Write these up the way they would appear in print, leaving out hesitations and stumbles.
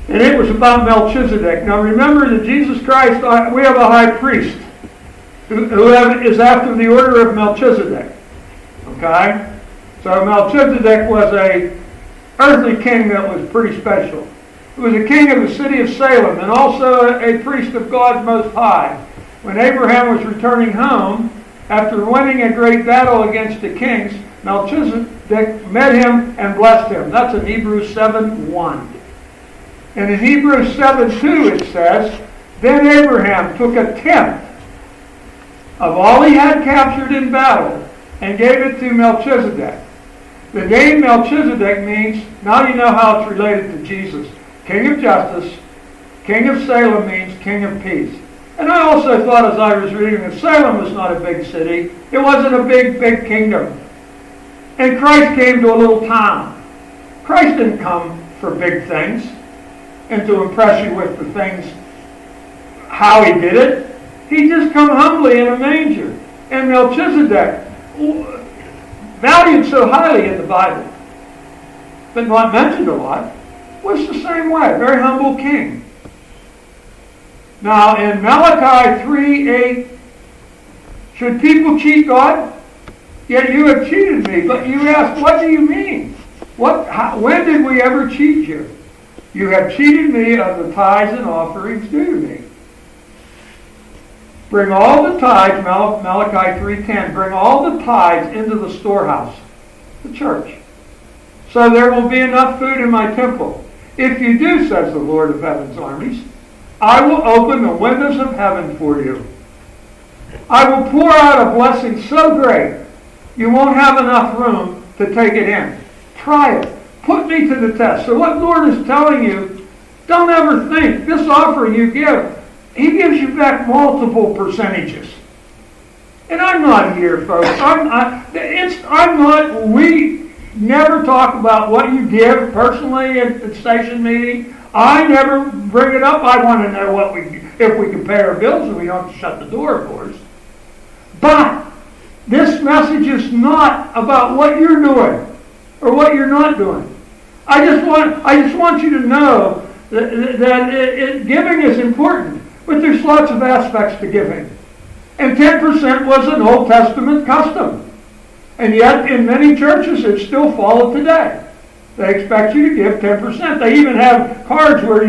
And it was about Melchizedek. Now remember that Jesus Christ, we have a high priest who is after the order of Melchizedek. Okay? So Melchizedek was a earthly king that was pretty special. He was a king of the city of Salem and also a priest of God Most High. When Abraham was returning home, after winning a great battle against the kings, Melchizedek met him and blessed him. That's in Hebrews 7:1. And in Hebrews 7:2 it says, then Abraham took a tenth of all he had captured in battle and gave it to Melchizedek. The name Melchizedek means, now you know how it's related to Jesus. King of justice. King of Salem means king of peace. And I also thought as I was reading that Salem was not a big city. It wasn't a big kingdom. And Christ came to a little town. Christ didn't come for big things and to impress you with the things, how he did it. He just come humbly in a manger. And Melchizedek, valued so highly in the Bible, but not mentioned a lot, was the same way. Very humble king. Now in Malachi 3:8, should people cheat God? Yet you have cheated me. But you ask, what do you mean? When did we ever cheat you? You have cheated me of the tithes and offerings due to me. Bring all the tithes, Malachi 3:10, bring all the tithes into the storehouse, the church, so there will be enough food in my temple. If you do, says the Lord of heaven's armies, I will open the windows of heaven for you. I will pour out a blessing so great, you won't have enough room to take it in. Try it. Put me to the test. So what the Lord is telling you, don't ever think this offering you give, he gives you back multiple percentages. And I'm not here, folks. We never talk about what you give personally at the station meeting. I never bring it up. I want to know if we can pay our bills, and we don't shut the door, of course. But this message is not about what you're doing or what you're not doing. I just want you to know that giving is important, but there's lots of aspects to giving. And 10% was an Old Testament custom. And yet, in many churches, it's still followed today. They expect you to give 10%. They even have cards where at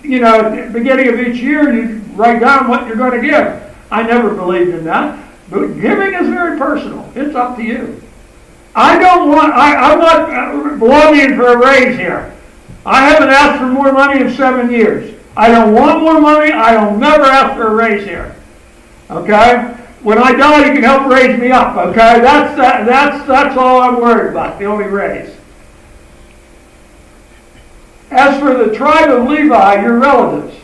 the beginning of each year, you write down what you're going to give. I never believed in that. But giving is very personal. It's up to you. I'm not lobbying for a raise here. I haven't asked for more money in 7 years. I don't want more money. I don't never ask for a raise here. Okay? When I die, you can help raise me up. Okay? That's all I'm worried about. The only raise. As for the tribe of Levi, your relatives,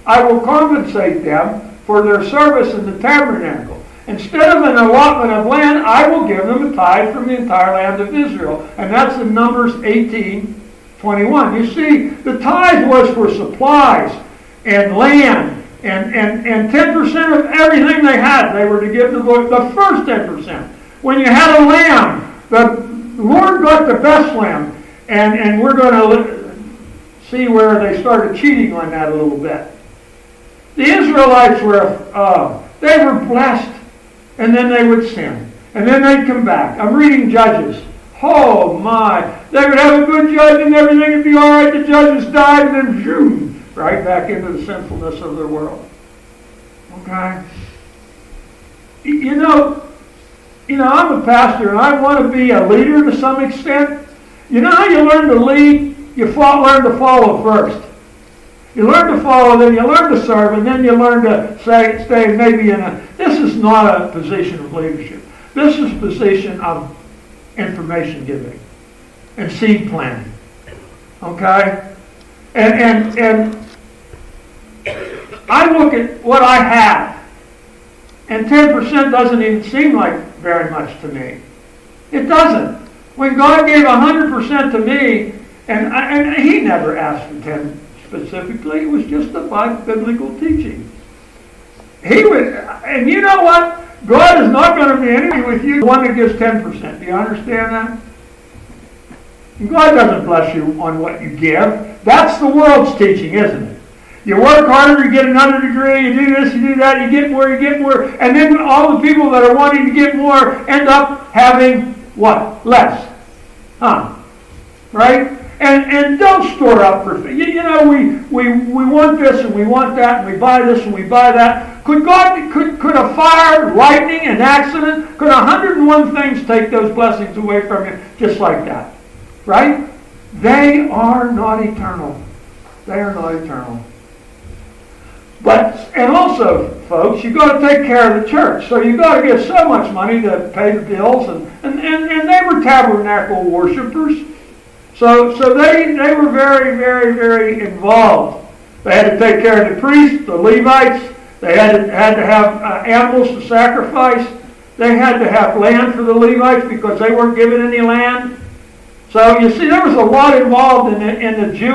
I will compensate them for their service in the tabernacle. Instead of an allotment of land, I will give them a tithe from the entire land of Israel. And that's in Numbers 18:21. You see, the tithe was for supplies and land and 10% of everything they had. They were to give the Lord the first 10%. When you had a lamb, the Lord got the best lamb. And we're going to see where they started cheating on that a little bit. The Israelites they were blessed. And then they would sin. And then they'd come back. I'm reading Judges. Oh my. They would have a good judge and everything would be all right. The judges died and then zoom, right back into the sinfulness of their world. Okay? You know, I'm a pastor and I want to be a leader to some extent. You know how you learn to lead? You learn to follow first. You learn to follow, then you learn to serve, and then you learn to stay maybe this is not a position of leadership. This is a position of information giving and seed planting. Okay? And I look at what I have, and 10% doesn't even seem like very much to me. It doesn't. When God gave 100% to me, and He never asked for 10%. Specifically, it was just the biblical teaching. He would, and you know what? God is not going to be angry with you, the one that gives 10%. Do you understand that? God doesn't bless you on what you give. That's the world's teaching, isn't it? You work harder, you get another degree, you do this, you do that, you get more, and then all the people that are wanting to get more end up having what? Less. Huh? Right? And don't store up for things. You know, we want this and we want that and we buy this and we buy that. Could a fire, lightning, an accident, could 101 things take those blessings away from you just like that? Right? They are not eternal. They are not eternal. And also, folks, you've got to take care of the church. So you've got to give so much money to pay the bills. And they were tabernacle worshipers. So they were very, very, very involved. They had to take care of the priests, the Levites. They had to have animals to sacrifice. They had to have land for the Levites because they weren't given any land. So you see, there was a lot involved in the Jewish